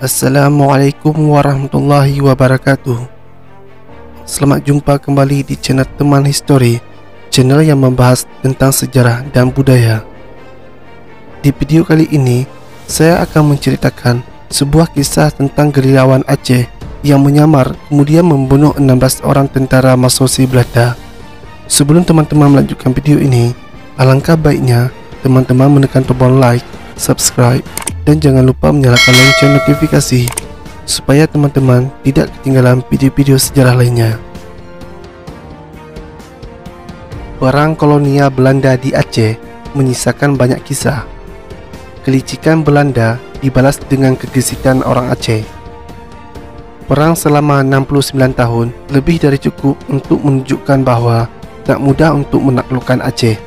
Assalamualaikum warahmatullahi wabarakatuh. Selamat jumpa kembali di channel Teman Histori, channel yang membahas tentang sejarah dan budaya. Di video kali ini, saya akan menceritakan sebuah kisah tentang gerilyawan Aceh yang menyamar kemudian membunuh 16 orang tentara Marsossi Belanda. Sebelum teman-teman melanjutkan video ini, alangkah baiknya teman-teman menekan tombol like, subscribe, dan jangan lupa menyalakan lonceng notifikasi supaya teman-teman tidak ketinggalan video-video sejarah lainnya. Perang kolonial Belanda di Aceh menyisakan banyak kisah. Kelicikan Belanda dibalas dengan kegesitan orang Aceh. Perang selama 69 tahun lebih dari cukup untuk menunjukkan bahawa tak mudah untuk menaklukkan Aceh.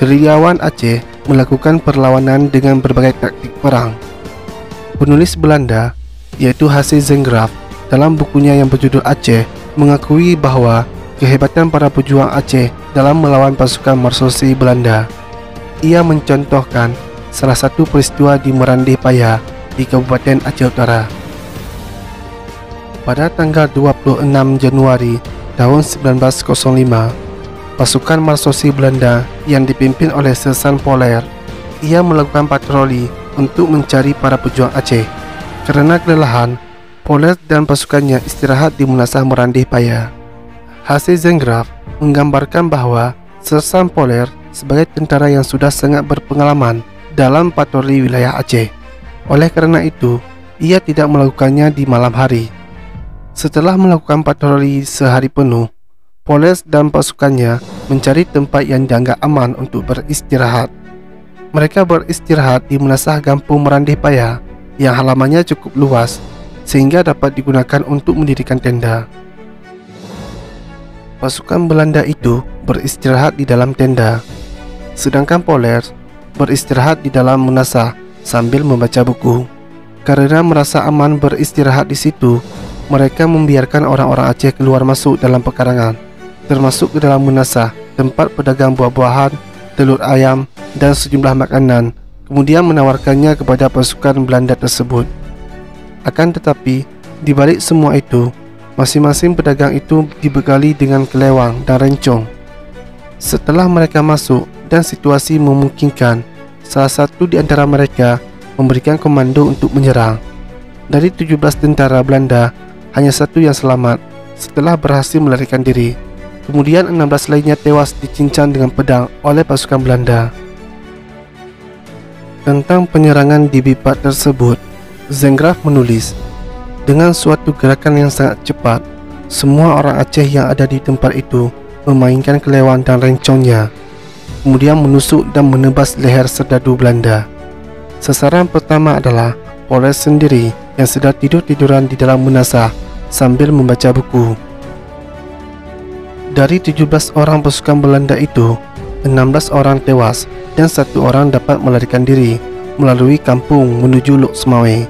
Gerilyawan Aceh melakukan perlawanan dengan berbagai taktik perang. Penulis Belanda, yaitu H.C. Zengraaf, dalam bukunya yang berjudul Aceh, mengakui bahawa kehebatan para pejuang Aceh dalam melawan pasukan Marsossi Belanda. Ia mencontohkan salah satu peristiwa di Merandih Paya di Kabupaten Aceh Utara. Pada tanggal 26 Januari tahun 1905, pasukan Marsossi Belanda yang dipimpin oleh Sersan Poler, ia melakukan patroli untuk mencari para pejuang Aceh. Kerana kelelahan, Poler dan pasukannya istirahat di Munasah Merandih Paya. H.C. Zengraaf menggambarkan bahawa Sersan Poler sebagai tentara yang sudah sangat berpengalaman dalam patroli wilayah Aceh. Oleh kerana itu, ia tidak melakukannya di malam hari. Setelah melakukan patroli sehari penuh, Poler dan pasukannya mencari tempat yang dianggap aman untuk beristirahat. Mereka beristirahat di Munasah Kampung Merandih Paya yang halamannya cukup luas sehingga dapat digunakan untuk mendirikan tenda. Pasukan Belanda itu beristirahat di dalam tenda, sedangkan Poler beristirahat di dalam Munasah sambil membaca buku. Karena merasa aman beristirahat di situ, mereka membiarkan orang-orang Aceh keluar masuk dalam pekarangan, termasuk ke dalam Munasah, tempat pedagang buah-buahan, telur ayam, dan sejumlah makanan, kemudian menawarkannya kepada pasukan Belanda tersebut. Akan tetapi, di balik semua itu, masing-masing pedagang itu dibekali dengan kelewang dan rencong. Setelah mereka masuk dan situasi memungkinkan, salah satu di antara mereka memberikan komando untuk menyerang. Dari 17 tentara Belanda, hanya satu yang selamat setelah berhasil melarikan diri. Kemudian 16 lainnya tewas dicincang dengan pedang oleh pasukan Belanda. Tentang penyerangan di Bipak tersebut, Zengraaf menulis, dengan suatu gerakan yang sangat cepat, semua orang Aceh yang ada di tempat itu memainkan kelewang dan rencongnya, kemudian menusuk dan menebas leher serdadu Belanda. Sasaran pertama adalah Poler sendiri yang sedang tidur-tiduran di dalam Munasah sambil membaca buku. Dari 17 orang pasukan Belanda itu, 16 orang tewas dan 1 orang dapat melarikan diri melalui kampung menuju Lok Semawe.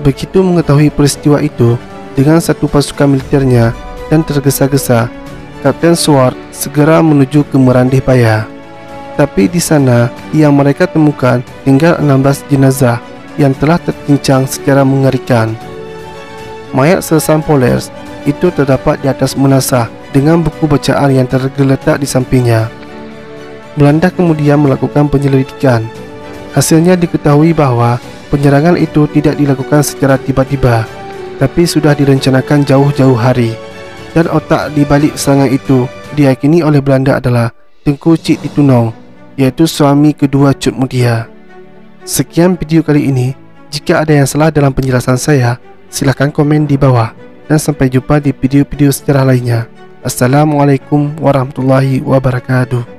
Begitu mengetahui peristiwa itu, dengan satu pasukan militernya dan tergesa-gesa, Kapten Swart segera menuju ke Merandih Paya. Tapi di sana yang mereka temukan tinggal 16 jenazah yang telah tercincang secara mengerikan. Mayat Sersan Poler itu terdapat di atas Munasah dengan buku bacaan yang tergeletak di sampingnya. Belanda kemudian melakukan penyelidikan. Hasilnya diketahui bahawa penyerangan itu tidak dilakukan secara tiba-tiba, tapi sudah direncanakan jauh-jauh hari. Dan otak di balik serangan itu diyakini oleh Belanda adalah Tengku Cik Ditunong, yaitu suami kedua Cut Mutia. Sekian video kali ini. Jika ada yang salah dalam penjelasan saya, silakan komen di bawah. Dan sampai jumpa di video-video sejarah lainnya. Assalamualaikum warahmatullahi wabarakatuh.